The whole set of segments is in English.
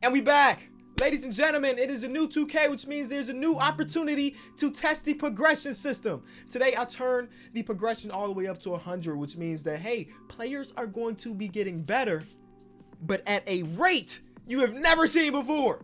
And we back. Ladies and gentlemen, it is a new 2K, which means there's a new opportunity to test the progression system. Today, I turned the progression all the way up to 100, which means that, hey, players are going to be getting better, but at a rate you have never seen before.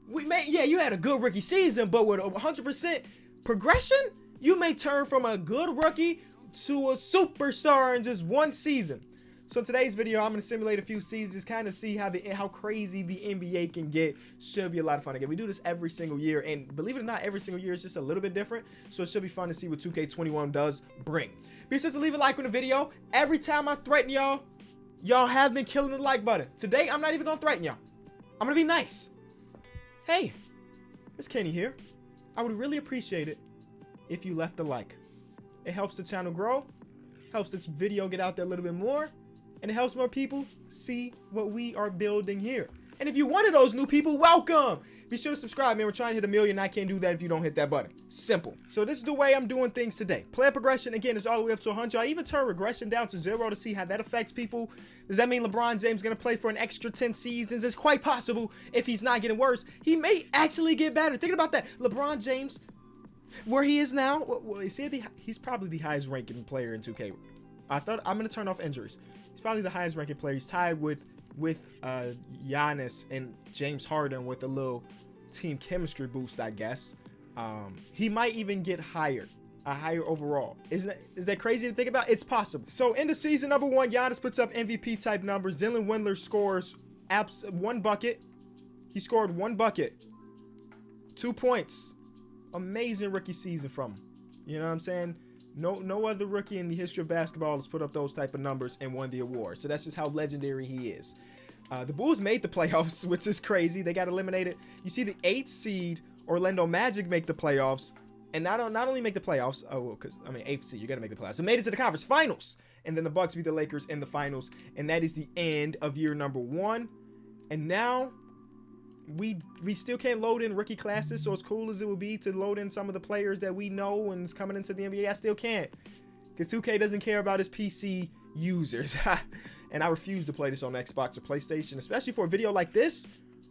You had a good rookie season, but with a 100% progression, you may turn from a good rookie to a superstar in just one season. So in today's video, I'm going to simulate a few seasons, kind of see how crazy the NBA can get. Should be a lot of fun. Again, we do this every single year, and believe it or not, every single year is just a little bit different. So it should be fun to see what 2K21 does bring. Be sure to leave a like on the video. Every time I threaten y'all, y'all have been killing the like button. Today, I'm not even going to threaten y'all. I'm going to be nice. Hey, it's Kenny here. I would really appreciate it if you left a like. It helps the channel grow, helps this video get out there a little bit more, and it helps more people see what we are building here. And if you're one of those new people, welcome. Be sure to subscribe, man. We're trying to hit 1 million. I can't do that if you don't hit that button. Simple. So this is the way I'm doing things today. Player progression, again, is all the way up to 100. I even turn regression down to 0 to see how that affects people. Does that mean LeBron James is going to play for an extra 10 seasons? It's quite possible. If he's not getting worse, he may actually get better. Think about that. LeBron James, where he is now, well, he's probably the highest ranking player in 2K. I'm going to turn off injuries. He's probably the highest ranking player. He's tied with Giannis and James Harden with a little team chemistry boost, I guess. He might even get higher overall. Is that crazy to think about? It's possible. So in the season number 1, Giannis puts up MVP type numbers. Dylan Windler scores 1 bucket. He scored 1 bucket, 2 points. Amazing rookie season from him. You know what I'm saying? No other rookie in the history of basketball has put up those type of numbers and won the award. So that's just how legendary he is. The Bulls made the playoffs, which is crazy. They got eliminated. You see the 8th seed Orlando Magic make the playoffs, and not only make the playoffs. Oh, well, because I mean 8th seed, you got to make the playoffs. So made it to the conference finals, and then the Bucks beat the Lakers in the finals, and that is the end of year number 1. And now we still can't load in rookie classes, so as cool as it would be to load in some of the players that we know and is coming into the NBA, I still can't, because 2K doesn't care about his PC users. And I refuse to play this on Xbox or PlayStation, especially for a video like this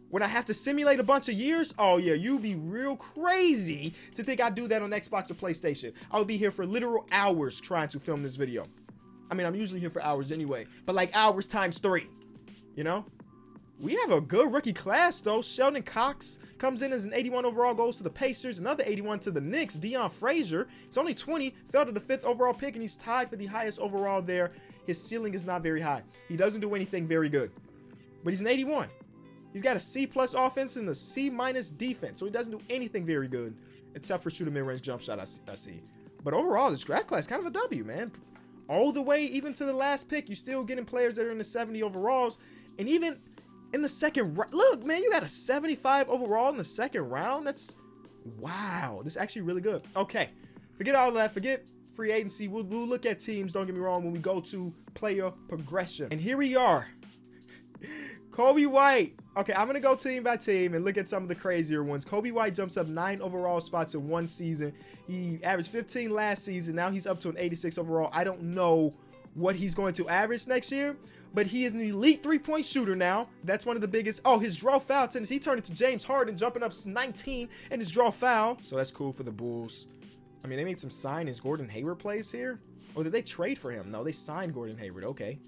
when I have to simulate a bunch of years. Oh yeah, you'd be real crazy to think I'd do that on Xbox or PlayStation. I would be here for literal hours trying to film this video. I mean, I'm usually here for hours anyway, but like hours times 3, you know? We have a good rookie class, though. Sheldon Cox comes in as an 81 overall, goes to the Pacers. Another 81 to the Knicks. Deion Frazier, he's only 20, fell to the 5th overall pick, and he's tied for the highest overall there. His ceiling is not very high. He doesn't do anything very good, but he's an 81. He's got a C+ offense and a C- defense, so he doesn't do anything very good, except for shoot a mid-range jump shot, I see. But overall, this draft class kind of a W, man. All the way, even to the last pick, you're still getting players that are in the 70 overalls, and even in the second round, look, man, you got a 75 overall in the second round. That's wow. This is actually really good. Okay, forget all that. Forget free agency. We'll look at teams. Don't get me wrong. When we go to player progression, and here we are. Kobe White. Okay, I'm gonna go team by team and look at some of the crazier ones. Kobe White jumps up 9 overall spots in 1 season. He averaged 15 last season. Now he's up to an 86 overall. I don't know what he's going to average next year, but he is an elite 3-point shooter now. That's one of the biggest. Oh, his draw foul tendency. He turned it to James Harden, jumping up 19 in his draw foul. So that's cool for the Bulls. I mean, they made some signings. Gordon Hayward plays here. Or did they trade for him? No, they signed Gordon Hayward. Okay.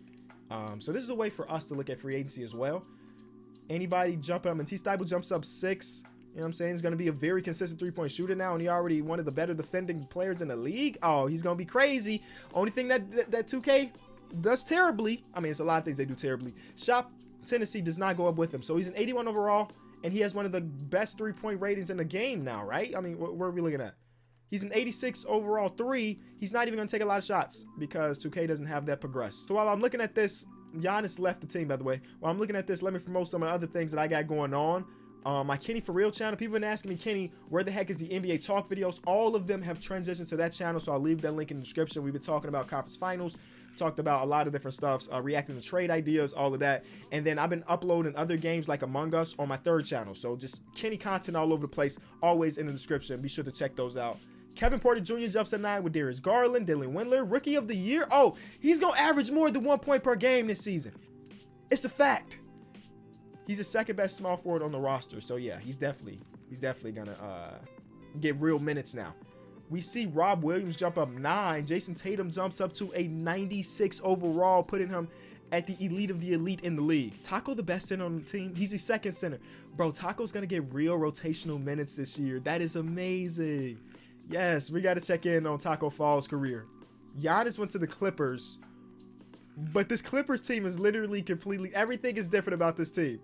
So this is a way for us to look at free agency as well. Anybody jumping up, and T. Stiebel jumps up 6. You know what I'm saying? He's going to be a very consistent 3-point shooter now, and he already one of the better defending players in the league. Oh, he's going to be crazy. Only thing that 2K does terribly, I mean, it's a lot of things they do terribly. Shot tendency does not go up with him. So he's an 81 overall, and he has one of the best 3-point ratings in the game now, right? I mean, where are we looking at? He's an 86 overall 3. He's not even going to take a lot of shots because 2K doesn't have that progress. So while I'm looking at this, Giannis left the team, by the way. While I'm looking at this, let me promote some of the other things that I got going on. My Kenny For Real channel. People have been asking me, Kenny, where the heck is the NBA Talk videos? All of them have transitioned to that channel, so I'll leave that link in the description. We've been talking about conference finals, talked about a lot of different stuffs, reacting to trade ideas, all of that. And then I've been uploading other games like Among Us on my 3rd channel. So just Kenny content all over the place, always in the description. Be sure to check those out. Kevin Porter Jr. jumps at 9 with Darius Garland. Dylan Windler, Rookie of the Year. Oh, he's going to average more than 1 point per game this season. It's a fact. He's the second best small forward on the roster. So yeah, he's definitely gonna get real minutes now. We see Rob Williams jump up 9. Jason Tatum jumps up to a 96 overall, putting him at the elite of the elite in the league. Taco the best center on the team. He's the second center. Bro, Taco's gonna get real rotational minutes this year. That is amazing. Yes, we got to check in on Taco Fall's career. Giannis went to the Clippers, but this Clippers team is literally completely, everything is different about this team.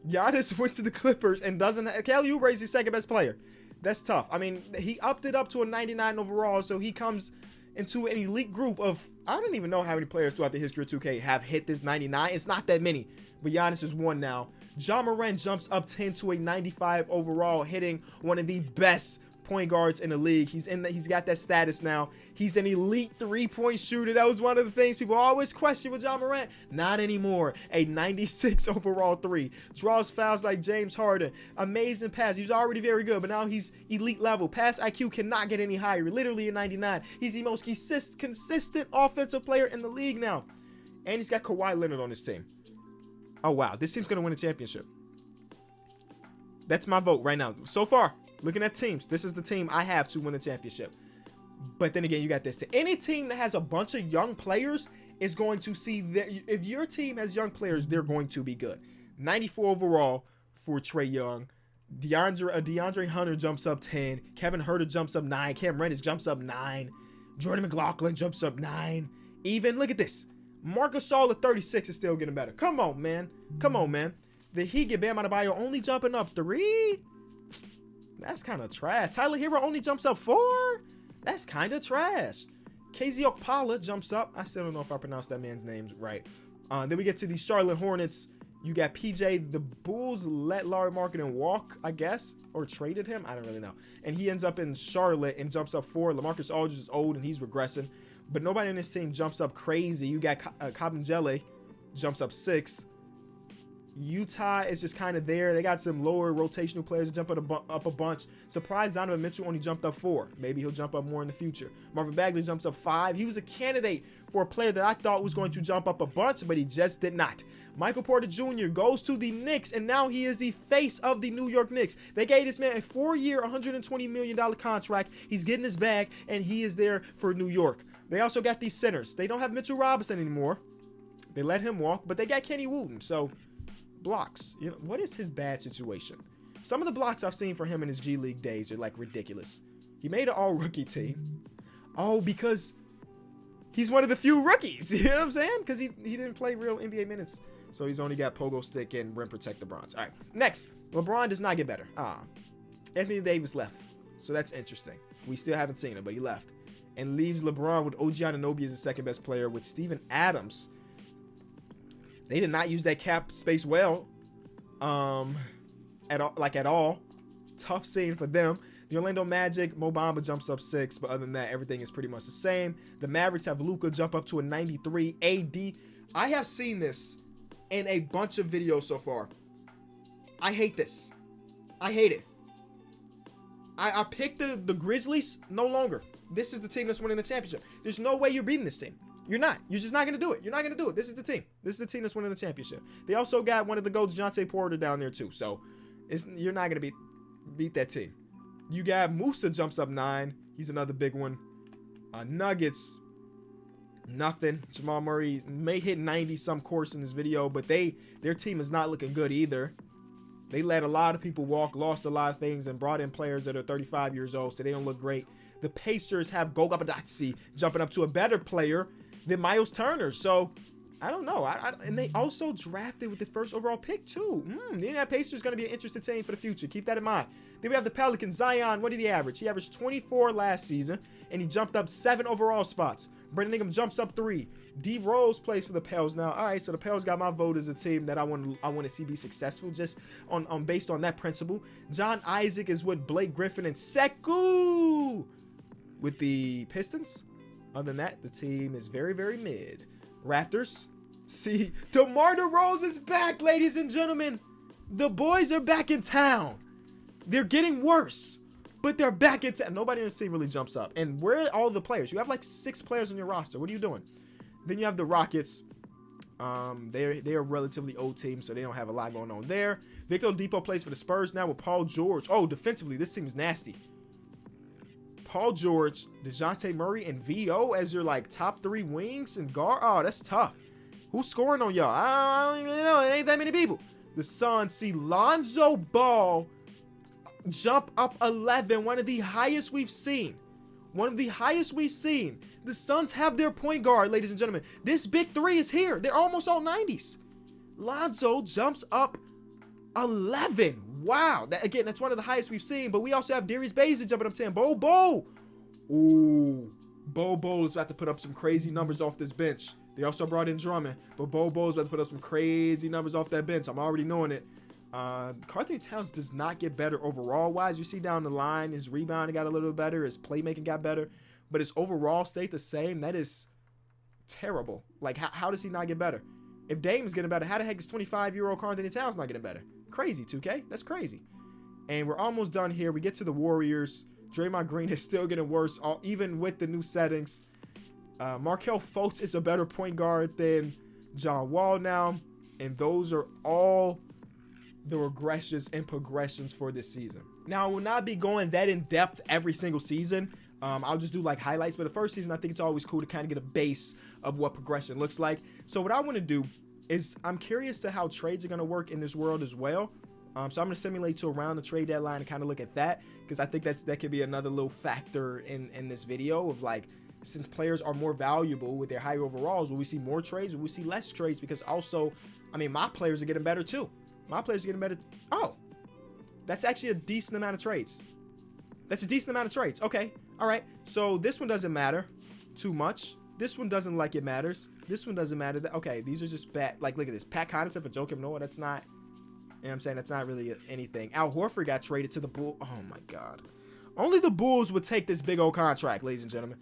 Giannis went to the Clippers and doesn't, Kelly Oubre is the second best player. That's tough. I mean, he upped it up to a 99 overall, so he comes into an elite group of, I don't even know how many players throughout the history of 2K have hit this 99. It's not that many, but Giannis is one now. Ja Morant jumps up 10 to a 95 overall, hitting one of the best point guards in the league. He's got that status now. He's an elite three-point shooter. That was one of the things people always question with Ja Morant. Not anymore. A 96 overall 3. Draws fouls like James Harden. Amazing pass. He was already very good, but now he's elite level. Pass IQ cannot get any higher. Literally a 99. He's the most consistent offensive player in the league now. And he's got Kawhi Leonard on his team. Oh, wow. This team's going to win a championship. That's my vote right now. So far, looking at teams, this is the team I have to win the championship. But then again, you got this. Any team that has a bunch of young players is going to see that. If your team has young players, they're going to be good. 94 overall for Trae Young. DeAndre Hunter jumps up 10. Kevin Huerter jumps up 9. Cam Reddish jumps up 9. Jordan McLaughlin jumps up 9. Even, look at this. Marcus Gasol at 36 is still getting better. Come on, man. Come on, man. The Heat get Bam Adebayo only jumping up 3? That's kind of trash. Tyler Hero only jumps up 4? That's kind of trash. KZ Okpala jumps up. I still don't know if I pronounced that man's name right. Then we get to the Charlotte Hornets. You got PJ. The Bulls let Larry Marketing walk, I guess, or traded him. I don't really know. And he ends up in Charlotte and jumps up 4. LaMarcus Aldridge is old and he's regressing. But nobody in this team jumps up crazy. You got Kabengele jumps up 6. Utah is just kind of there. They got some lower rotational players jumping up a bunch. Surprised Donovan Mitchell only jumped up 4. Maybe he'll jump up more in the future. Marvin Bagley jumps up 5. He was a candidate for a player that I thought was going to jump up a bunch, but he just did not. Michael Porter Jr. goes to the Knicks, and now he is the face of the New York Knicks. They gave this man a 4-year, $120 million contract. He's getting his bag, and he is there for New York. They also got these centers. They don't have Mitchell Robinson anymore. They let him walk, but they got Kenny Wooten, so blocks. You know, what is his bad situation? Some of the blocks I've seen for him in his G League days are like ridiculous. He made an all-rookie team. Oh, because he's one of the few rookies. You know what I'm saying? Because he didn't play real NBA minutes. So he's only got pogo stick and rim protector bronze. All right, next. LeBron does not get better. Anthony Davis left. So that's interesting. We still haven't seen him, but he left. And leaves LeBron with OG Anunoby as the second best player with Steven Adams. They did not use that cap space well, at all. Tough scene for them. The Orlando Magic, Mo Bamba jumps up 6, but other than that, everything is pretty much the same. The Mavericks have Luka jump up to a 93. AD, I have seen this in a bunch of videos so far. I hate this. I hate it. I picked the Grizzlies. No longer. This is the team that's winning the championship. There's no way you're beating this team. You're not. You're just not going to do it. You're not going to do it. This is the team. This is the team that's winning the championship. They also got one of the GOATs, Dejounte Porter, down there too. So you're not going to beat that team. You got Musa jumps up 9. He's another big one. Nuggets, nothing. Jamal Murray may hit 90-some course in this video, but their team is not looking good either. They let a lot of people walk, lost a lot of things, and brought in players that are 35 years old, so they don't look great. The Pacers have Goga Bitadze jumping up to a better player than Miles Turner. So, I don't know. And they also drafted with the first overall pick, too. The Indiana Pacers going to be an interesting team for the future. Keep that in mind. Then we have the Pelicans. Zion, what did he average? He averaged 24 last season, and he jumped up 7 overall spots. Brandon Ingram jumps up 3. D Rose plays for the Pels now. All right, so the Pels got my vote as a team that I want to see be successful, just based on that principle. John Isaac is with Blake Griffin and Sekou with the Pistons. Other than that, the team is very, very mid. Raptors. See, DeMar DeRozan is back, ladies and gentlemen. The boys are back in town. They're getting worse, but they're back in town. Nobody in this team really jumps up. And where are all the players? You have like 6 players on your roster. What are you doing? Then you have the Rockets. They're a relatively old team, so they don't have a lot going on there. Victor Oladipo plays for the Spurs now with Paul George. Oh, defensively, this team is nasty. Paul George, DeJounte Murray, and VO as your like top 3 wings and guard. Oh, that's tough. Who's scoring on y'all? I don't even know. It ain't that many people. The Suns see Lonzo Ball jump up 11, one of the highest we've seen. One of the highest we've seen. The Suns have their point guard, ladies and gentlemen. This big 3 is here. They're almost all 90s. Lonzo jumps up 11. Wow. That's one of the highest we've seen. But we also have Darius Bazley jumping up 10. Bo. Ooh. Bo is about to put up some crazy numbers off this bench. They also brought in Drummond. But Bo is about to put up some crazy numbers off that bench. I'm already knowing it. Karl-Anthony Towns does not get better overall wise. You see down the line, his rebounding got a little bit better, his playmaking got better, but his overall stayed the same. That is terrible. Like, how does he not get better? If Dame is getting better, how the heck is 25-year-old Karl-Anthony Towns not getting better? Crazy, 2K. That's crazy. And we're almost done here. We get to the Warriors. Draymond Green is still getting worse, even with the new settings. Markelle Fultz is a better point guard than John Wall now, and those are all the regressions and progressions for this season. Now, I will not be going that in depth every single season. I'll just do like highlights, but the first season, I think it's always cool to kind of get a base of what progression looks like. So what I want to do is I'm curious to how trades are going to work in this world as well. So I'm going to simulate to around the trade deadline and kind of look at that, because I think that could be another little factor in this video of like, since players are more valuable with their higher overalls, will we see more trades? Will we see less trades? Because also, I mean, my players are getting better too. My players are getting better. Oh, that's actually a decent amount of trades. That's a decent amount of trades. Okay. All right. So this one doesn't matter too much. This one doesn't like it matters. This one doesn't matter. Okay. These are just bad. Like, look at this. Pat Connaughton for Joakim Noah. That's not, you know what I'm saying? That's not really anything. Al Horford got traded to the Bulls. Oh my God. Only the Bulls would take this big old contract, ladies and gentlemen.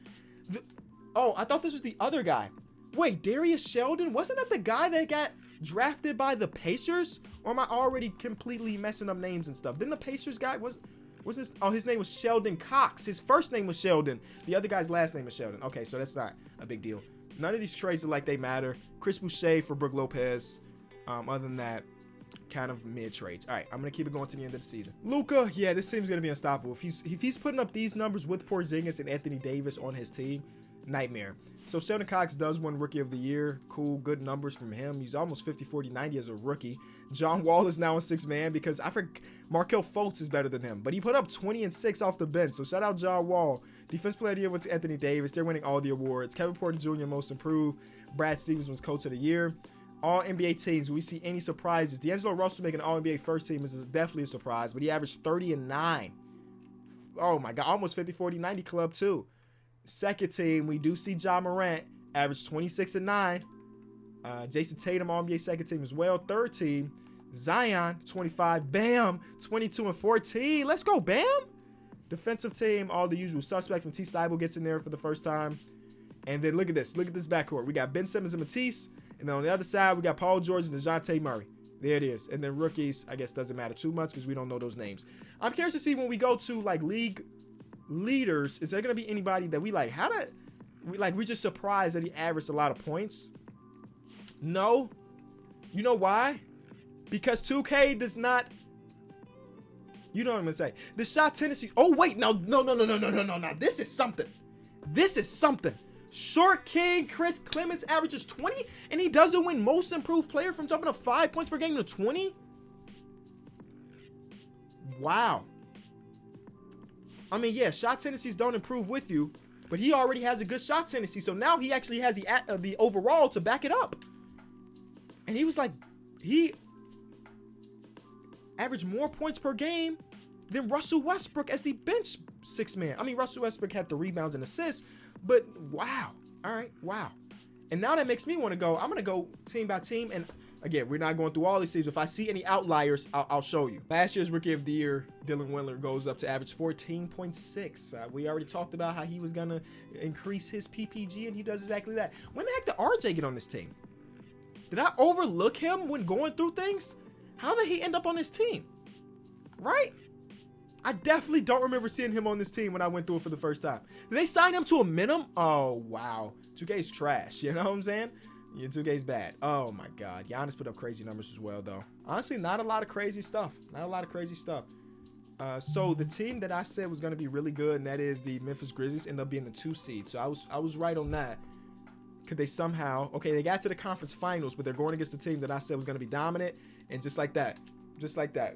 Oh, I thought this was the other guy. Wait, Darius Sheldon? Wasn't that the guy that got drafted by the Pacers? Or am I already completely messing up names and stuff? Then the Pacers guy was his, oh, his name was Sheldon Cox. His first name was Sheldon. The other guy's last name is Sheldon. Okay, so that's not a big deal. None of these trades are like they matter. Chris Boucher for Brook Lopez. Other than that, kind of mid trades. All right, I'm gonna keep it going to the end of the season. Luka, yeah, this team's gonna be unstoppable. If he's putting up these numbers with Porzingis and Anthony Davis on his team, nightmare. So Sheldon Cox does win Rookie of the Year. Cool, good numbers from him. He's almost 50, 40, 90 as a rookie. John Wall is now a 6-man because I think Markelle Fultz is better than him. But he put up 20 and 6 off the bench. So shout out John Wall. Defense Player of the Year went to Anthony Davis. They're winning all the awards. Kevin Porter Jr. Most Improved. Brad Stevens was Coach of the Year. All NBA teams, we see any surprises. D'Angelo Russell making an All NBA first team is definitely a surprise, but he averaged 30 and 9. Oh my God, almost 50, 40, 90 club too. Second team, we do see Ja Morant average 26 and 9. Jason Tatum, All NBA second team as well. Third team, Zion, 25. Bam, 22 and 14. Let's go, Bam. Defensive team, all the usual suspects. Matisse Thybulle gets in there for the first time. And then look at this. Look at this backcourt. We got Ben Simmons and Matisse. And then on the other side, we got Paul George and DeJounte Murray. There it is. And then rookies, I guess, doesn't matter too much because we don't know those names. I'm curious to see when we go to like league leaders, is there going to be anybody that we like? We're just surprised that he averaged a lot of points? No. You know why? Because 2K does not. You know what I'm going to say. The shot tendency. Oh, wait. No. This is something. This is something. Short King Chris Clements averages 20, and he doesn't win Most Improved Player from jumping up 5 points per game to 20? Wow. I mean, yeah, shot tendencies don't improve with you, but he already has a good shot tendency, so now he actually has the overall to back it up. And he was like, he averaged more points per game than Russell Westbrook as the bench 6-man. I mean, Russell Westbrook had the rebounds and assists, but wow. All right, wow. And now that makes me want to go, I'm going to go team by team. And again, we're not going through all these teams. If I see any outliers, I'll show you. Last year's Rookie of the Year, Dylan Windler goes up to average 14.6. We already talked about how he was going to increase his PPG, and he does exactly that. When the heck did RJ get on this team? Did I overlook him when going through things? How did he end up on this team? Right? I definitely don't remember seeing him on this team when I went through it for the first time. Did they sign him to a minimum? Oh, wow. 2K is trash. You know what I'm saying? Your 2K's bad. Oh my God. Giannis put up crazy numbers as well, though. Honestly, not a lot of crazy stuff. Not a lot of crazy stuff. So the team that I said was going to be really good, and that is the Memphis Grizzlies, ended up being the 2 seed. So I was right on that. Could they somehow... Okay, they got to the conference finals, but they're going against the team that I said was going to be dominant. And just like that. Just like that.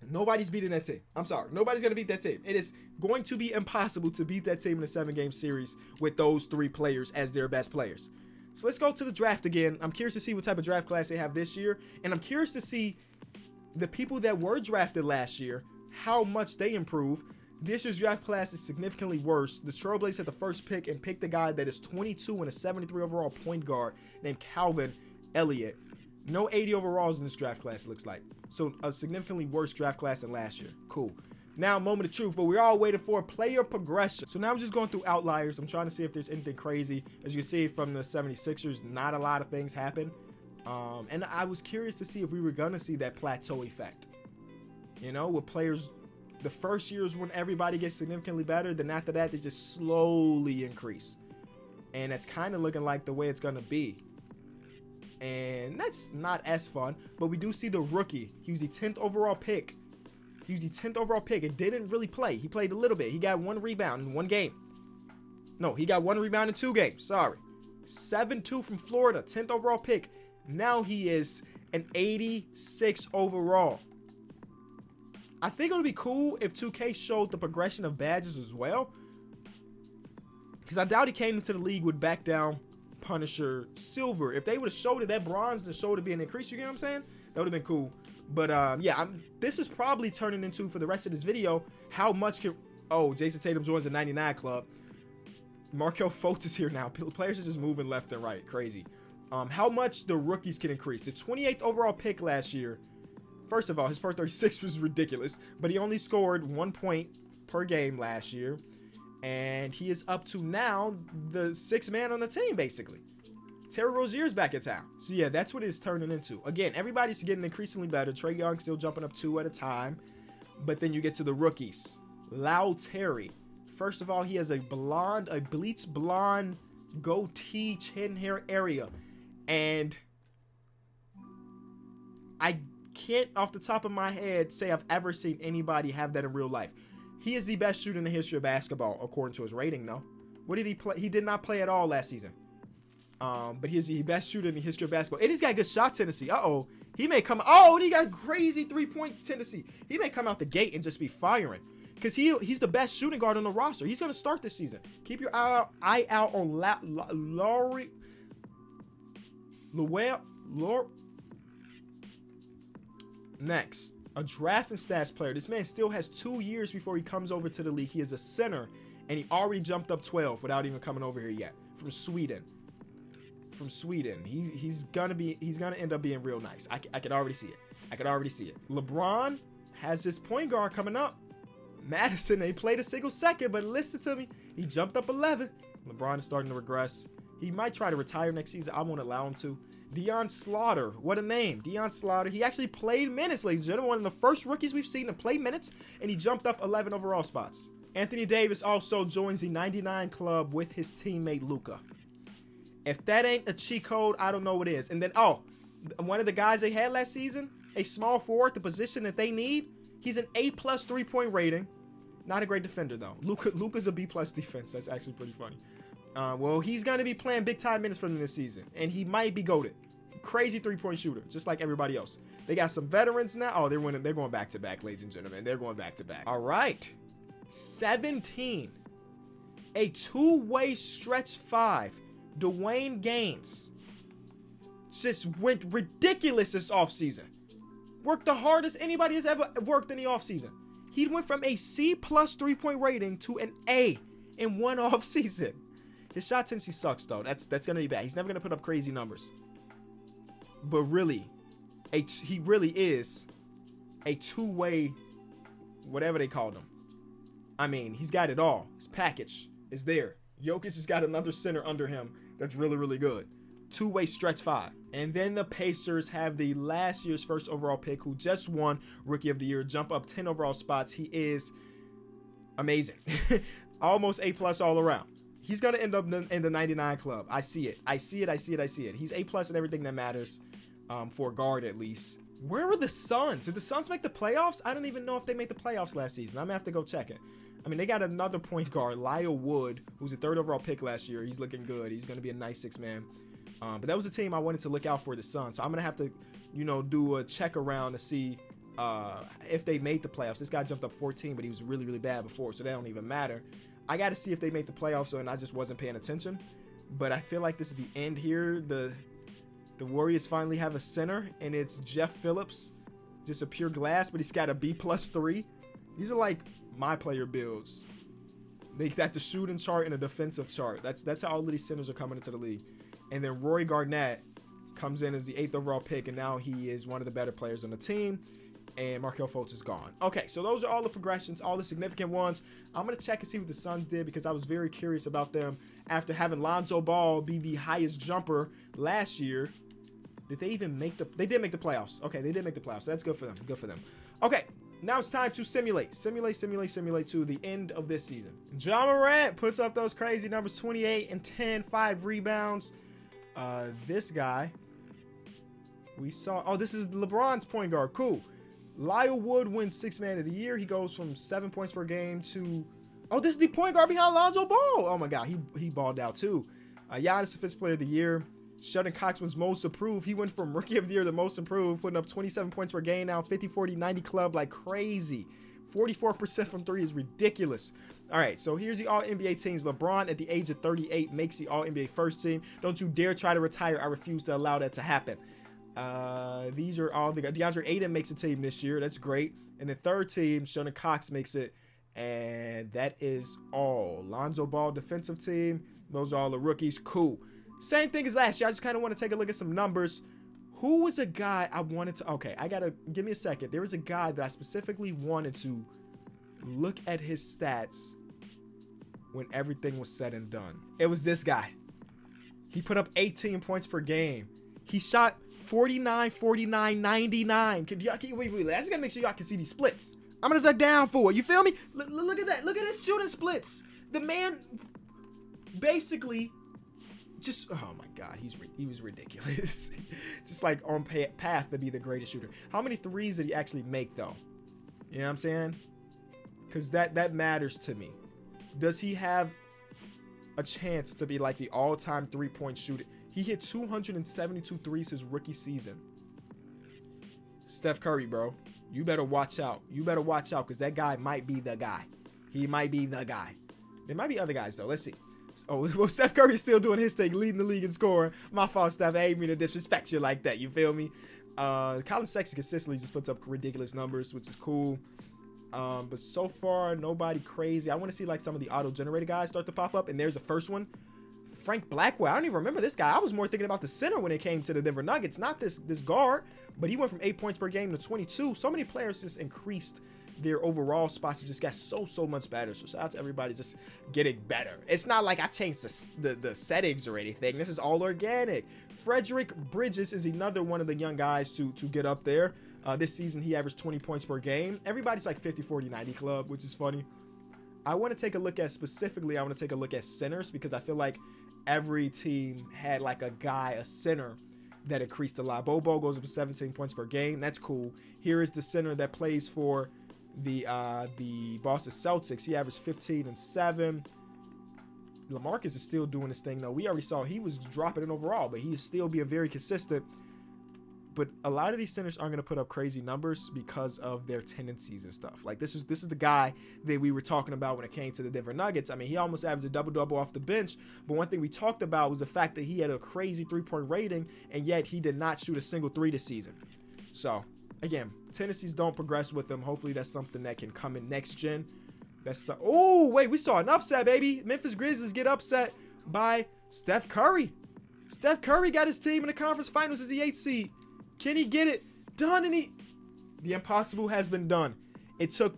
Nobody's beating that team. I'm sorry. Nobody's going to beat that team. It is going to be impossible to beat that team in a 7-game series with those 3 players as their best players. So let's go to the draft again. I'm curious to see what type of draft class they have this year. And I'm curious to see the people that were drafted last year, how much they improve. This year's draft class is significantly worse. The Trailblazers had the first pick and picked a guy that is 22 and a 73 overall point guard named Calvin Elliott. No 80 overalls in this draft class, it looks like. So a significantly worse draft class than last year. Cool. Now, moment of truth, but we're all waiting for player progression. So now I'm just going through outliers. I'm trying to see if there's anything crazy. As you can see from the 76ers, not a lot of things happen. And I was curious to see if we were going to see that plateau effect. You know, with players, the first year is when everybody gets significantly better. Then after that, they just slowly increase. And that's kind of looking like the way it's going to be. And that's not as fun. But we do see the rookie. He was the 10th overall pick. He was the 10th overall pick and didn't really play. He played a little bit. He got 1 rebound in 1 game. No, he got 1 rebound in 2 games. Sorry. 7'2" from Florida. 10th overall pick. Now he is an 86 overall. I think it would be cool if 2K showed the progression of badges as well. Because I doubt he came into the league with back down Punisher Silver. If they would have showed it that bronze and showed it being increased, you get what I'm saying? That would have been cool. But yeah, this is probably turning into, for the rest of this video, how much can... Oh, Jason Tatum joins the 99 club. Markelle Fultz is here now. Players are just moving left and right. Crazy. How much the rookies can increase. The 28th overall pick last year. First of all, his per 36 was ridiculous. But he only scored 1 point per game last year. And he is up to now the 6th man on the team, basically. Terry Rozier's back in town. So yeah, that's what it's turning into. Again, everybody's getting increasingly better. Trae Young still jumping up 2 at a time. But then you get to the rookies. Lau Terry. First of all, he has a bleach blonde goatee chin hair area. And I can't off the top of my head say I've ever seen anybody have that in real life. He is the best shooter in the history of basketball, according to his rating, though. What did he play? He did not play at all last season. But he's the best shooter in the history of basketball. And he's got good shot tendency. Uh-oh. He may come... Oh, and he got crazy 3-point tendency. He may come out the gate and just be firing. Because he's the best shooting guard on the roster. He's going to start this season. Keep your eye out on Laurie... Next, a draft and stats player. This man still has 2 years before he comes over to the league. He is a center, and he already jumped up 12 without even coming over here yet. From Sweden. He's gonna end up being real nice. I could already see it. LeBron has this point guard coming up. Madison, they played a single second, but listen to me. He jumped up 11. LeBron is starting to regress. He might try to retire next season. I won't allow him to. Deion Slaughter. What a name. Deion Slaughter. He actually played minutes, ladies and gentlemen. One of the first rookies we've seen to play minutes, and he jumped up 11 overall spots. Anthony Davis also joins the 99 club with his teammate Luka. If that ain't a cheat code, I don't know what is. And then, one of the guys they had last season, a small forward, the position that they need, he's an A+ 3-point rating. Not a great defender, though. Luka's a B+ defense. That's actually pretty funny. Well, he's going to be playing big-time minutes for them this season, and he might be goated. Crazy 3-point shooter, just like everybody else. They got some veterans now. Oh, they're winning. They're going back-to-back, ladies and gentlemen. They're going back-to-back. All right. 17. A 2-way stretch 5. Dwayne Gaines. Just went ridiculous this offseason. Worked the hardest anybody has ever worked in the offseason. He went from a C+ 3-point rating to an A in one offseason. His shot tendency sucks, though. That's going to be bad. He's never going to put up crazy numbers. But really, he really is a 2-way, whatever they called him. I mean, he's got it all. His package is there. Jokic has got another center under him that's really, really good. 2-way stretch 5. And then the Pacers have the last year's first overall pick, who just won Rookie of the Year, jump up 10 overall spots. He is amazing. Almost A+ all around. He's going to end up in the 99 club. I see it. He's A+ in everything that matters, for guard at least. Where were the Suns? Did the Suns make the playoffs? I don't even know if they made the playoffs last season. I'm going to have to go check it. I mean, they got another point guard, Lyle Wood, who's a 3rd overall pick last year. He's looking good. He's going to be a nice 6-man. But that was a team I wanted to look out for, the Suns. So I'm going to have to, do a check around to see if they made the playoffs. This guy jumped up 14, but he was really, really bad before, so that don't even matter. I got to see if they made the playoffs, and I just wasn't paying attention. But I feel like this is the end here. The Warriors finally have a center, and it's Jeff Phillips, just a pure glass, but he's got a B+3. These are like my player builds. They got the shooting chart and a defensive chart. That's how all of these centers are coming into the league. And then Roy Garnett comes in as the 8th overall pick, and now he is one of the better players on the team. And Markelle Fultz is gone. Okay, so those are all the progressions, all the significant ones. I'm going to check and see what the Suns did, because I was very curious about them after having Lonzo Ball be the highest jumper last year. Did they even make they did make the playoffs. Okay, they did make the playoffs. So that's good for them. Good for them. Okay, now it's time to simulate to the end of this season. Ja Morant puts up those crazy numbers, 28 and 10, 5 rebounds. This guy, we saw, this is LeBron's point guard. Cool. Lyle Wood wins 6th man of the year. He goes from 7 points per game to, this is the point guard behind Lonzo Ball. Oh my God, he balled out too. Giannis, the 5th player of the year. Sheldon Cox wins most improved. He went from rookie of the year to most improved, putting up 27 points per game now, 50, 40, 90 club like crazy. 44% from 3 is ridiculous. All right, so here's the All-NBA teams. LeBron at the age of 38 makes the All-NBA first team. Don't you dare try to retire. I refuse to allow that to happen. These are all the guys. DeAndre Ayton makes a team this year. That's great. And the 3rd team, Sheldon Cox makes it. And that is all. Lonzo Ball defensive team. Those are all the rookies. Cool. Same thing as last year. I just kind of want to take a look at some numbers. Who was a guy I wanted to... Okay, give me a second. There was a guy that I specifically wanted to look at his stats when everything was said and done. It was this guy. He put up 18 points per game. He shot 49, 49, 99. Wait. I just gotta make sure y'all can see these splits. I'm gonna duck down for it. You feel me? Look at that. Look at his shooting splits. The man basically just, oh my God, he was ridiculous. Just like on path to be the greatest shooter. How many threes did he actually make though? You know what I'm saying? Because that matters to me. Does he have a chance to be like the all-time 3-point shooter? He hit 272 threes his rookie season. Steph Curry, bro. You better watch out. Because that guy might be the guy. He might be the guy. There might be other guys, though. Let's see. Oh, well, Steph Curry's still doing his thing, leading the league in scoring. My fault, Steph. I ain't mean to disrespect you like that. You feel me? Colin Sexton consistently just puts up ridiculous numbers, which is cool. But so far, nobody crazy. I want to see like some of the auto-generated guys start to pop up. And there's the first one. Frank Blackwell. I don't even remember this guy. I was more thinking about the center when it came to the Denver Nuggets, not this guard. But he went from 8 points per game to 22. So many players just increased their overall spots. It just got so much better. So shout out to everybody just getting better. It's not like I changed the settings or anything. This is all organic. Frederick Bridges is another one of the young guys to get up there. This season, he averaged 20 points per game. Everybody's like 50, 40, 90 club, which is funny. I want to take a look at centers because I feel like every team had like a center that increased a lot. Bobo goes up to 17 points per game. That's cool. Here is the center that plays for the Boston Celtics. He averaged 15 and 7. LaMarcus is still doing this thing though. We already saw he was dropping it overall, but he is still being very consistent. But a lot of these centers aren't going to put up crazy numbers because of their tendencies and stuff. Like this is the guy that we were talking about when it came to the Denver Nuggets. I mean, he almost averaged a double-double off the bench. But one thing we talked about was the fact that he had a crazy 3-point rating, and yet he did not shoot a single 3 this season. So, again, tendencies don't progress with him. Hopefully that's something that can come in next gen. Oh, wait, we saw an upset, baby. Memphis Grizzlies get upset by Steph Curry. Steph Curry got his team in the conference finals as the 8th seed. Can he get it done? The impossible has been done. It took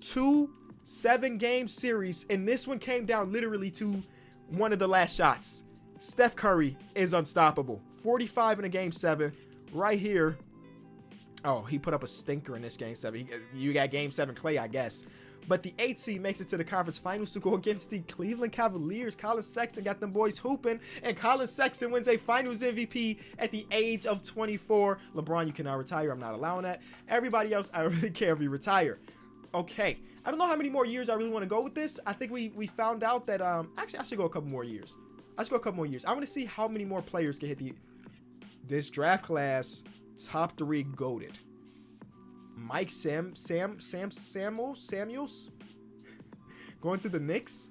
2 7-game series, and this one came down literally to one of the last shots. Steph Curry is unstoppable. 45 in a game 7 right here. Oh, he put up a stinker in this game 7. You got game 7 Clay, I guess. But the 8th seed makes it to the conference finals to go against the Cleveland Cavaliers. Colin Sexton got them boys hooping, and Colin Sexton wins a finals MVP at the age of 24. LeBron, you cannot retire. I'm not allowing that. Everybody else, I don't really care if you retire. Okay, I don't know how many more years I really want to go with this. I think we found out that, actually, I should go a couple more years. I want to see how many more players can hit this draft class. Top 3 goated. Mike Samuels going to the Knicks.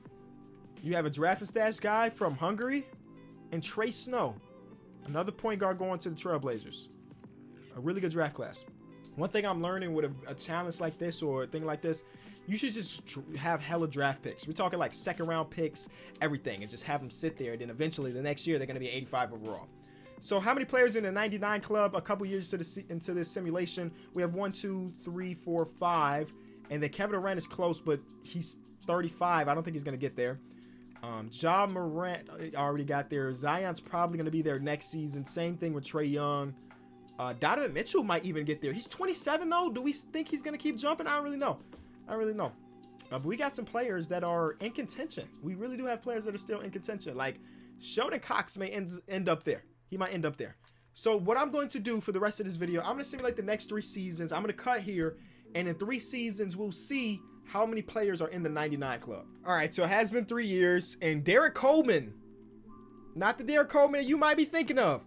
You have a draft and stash guy from Hungary, and Trey Snow, another point guard, going to the Trailblazers. A really good draft class. One thing I'm learning with a challenge like this or a thing like this, you should just have hella draft picks. We're talking like 2nd round picks, everything, and just have them sit there. And then eventually the next year they're going to be 85 overall. So how many players in the 99 club? A couple years into this simulation, we have 1, 2, 3, 4, 5, and then Kevin Durant is close, but he's 35. I don't think he's gonna get there. Ja Morant already got there. Zion's probably gonna be there next season. Same thing with Trae Young. Donovan Mitchell might even get there. He's 27 though. Do we think he's gonna keep jumping? I don't really know. But we got some players that are in contention. We really do have players that are still in contention. Like Sheldon Cox may end up there. He might end up there. So what I'm going to do for the rest of this video, I'm going to simulate the next 3 seasons. I'm going to cut here, and in 3 seasons, we'll see how many players are in the 99 club. All right, so it has been 3 years, and Derek Coleman, not the Derek Coleman you might be thinking of,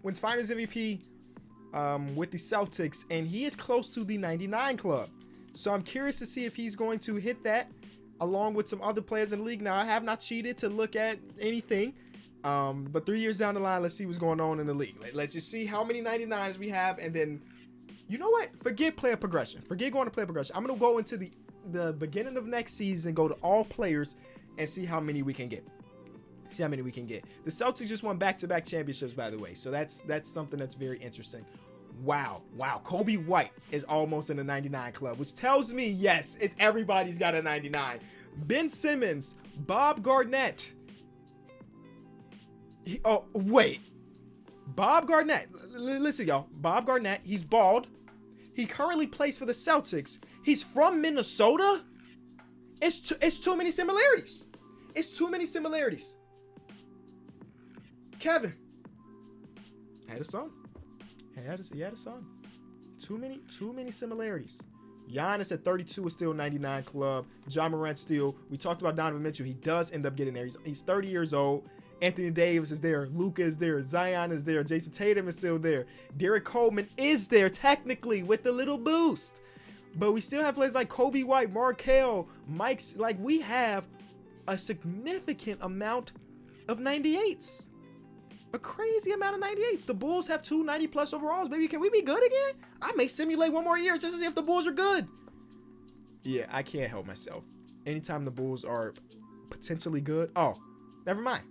wins Finals MVP with the Celtics, and he is close to the 99 club. So I'm curious to see if he's going to hit that along with some other players in the league. Now, I have not cheated to look at anything. But 3 years down the line, let's see what's going on in the league. Let's just see how many 99s we have, and then, you know what? Forget player progression. Forget going to player progression. I'm going to go into the beginning of next season, go to all players, and see how many we can get. The Celtics just won back-to-back championships, by the way, so that's something that's very interesting. Wow. Kobe White is almost in the 99 club, which tells me, yes, everybody's got a 99. Ben Simmons, Bob Garnett. Bob Garnett. Listen, y'all. Bob Garnett, he's bald. He currently plays for the Celtics. He's from Minnesota. It's too many similarities. Kevin had a son. He had a son. Too many similarities. Giannis at 32 is still 99 club. Ja Morant still. We talked about Donovan Mitchell. He does end up getting there. He's 30 years old. Anthony Davis is there. Luka is there. Zion is there. Jason Tatum is still there. Derek Coleman is there technically with a little boost. But we still have players like Kobe White, Markelle, Mike's. Like, we have a significant amount of 98s. A crazy amount of 98s. The Bulls have 2 90+ overalls. Baby, can we be good again? I may simulate 1 more year just to see if the Bulls are good. Yeah, I can't help myself. Anytime the Bulls are potentially good. Oh, never mind.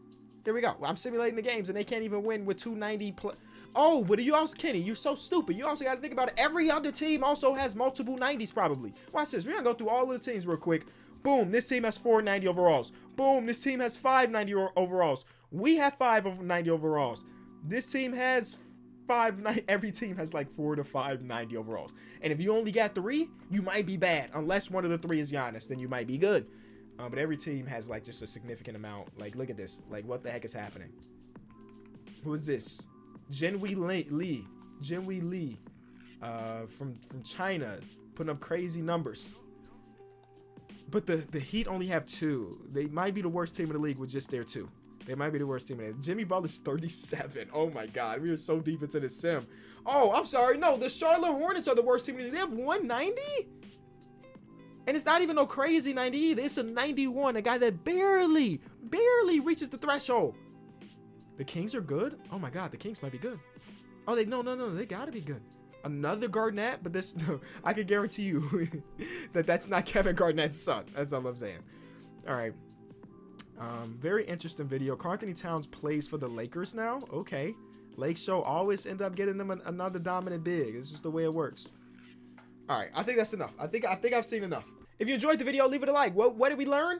Here we go. I'm simulating the games, and they can't even win with 290+. Oh, but you also, Kenny, you're so stupid. You also got to think about it. Every other team also has multiple 90s probably. Watch this. We're going to go through all of the teams real quick. Boom, this team has 4 90 overalls. Boom, this team has 5 90 overalls. We have 5 90 overalls. This team has 5 90. Every team has like 4 to 5 90 overalls. And if you only got 3, you might be bad. Unless one of the 3 is Giannis, then you might be good. But every team has like just a significant amount. Like, look at this. Like, what the heck is happening? Who is this? Jinwei Li from China, putting up crazy numbers. But the Heat only have 2. They might be the worst team in the league with just their 2. They might be the worst team in it. Jimmy Butler's 37. Oh my God, we are so deep into this sim. Oh, I'm sorry. No, the Charlotte Hornets are the worst team in the league. They have 190. And it's not even no crazy 90 either. It's a 91. A guy that barely reaches the threshold. The Kings are good? Oh my God, the Kings might be good. Oh, no, they gotta be good. Another Garnett, but this, no, I can guarantee you that's not Kevin Garnett's son. That's all I'm saying. All right. Very interesting video. Karl Anthony Towns plays for the Lakers now. Okay. Lake Show always end up getting them another dominant big. It's just the way it works. All right, I think that's enough. I think I've seen enough. If you enjoyed the video, leave it a like. What did we learn?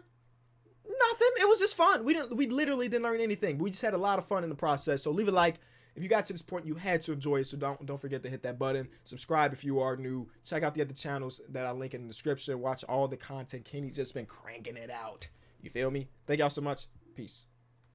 Nothing. It was just fun. We literally didn't learn anything. We just had a lot of fun in the process. So leave a like If you got to this point, you had to enjoy it, so don't forget to hit that button. Subscribe if you are new. Check out the other channels that I link in the description. Watch all the content. Kenny just been cranking it out. You feel me? Thank y'all so much. Peace.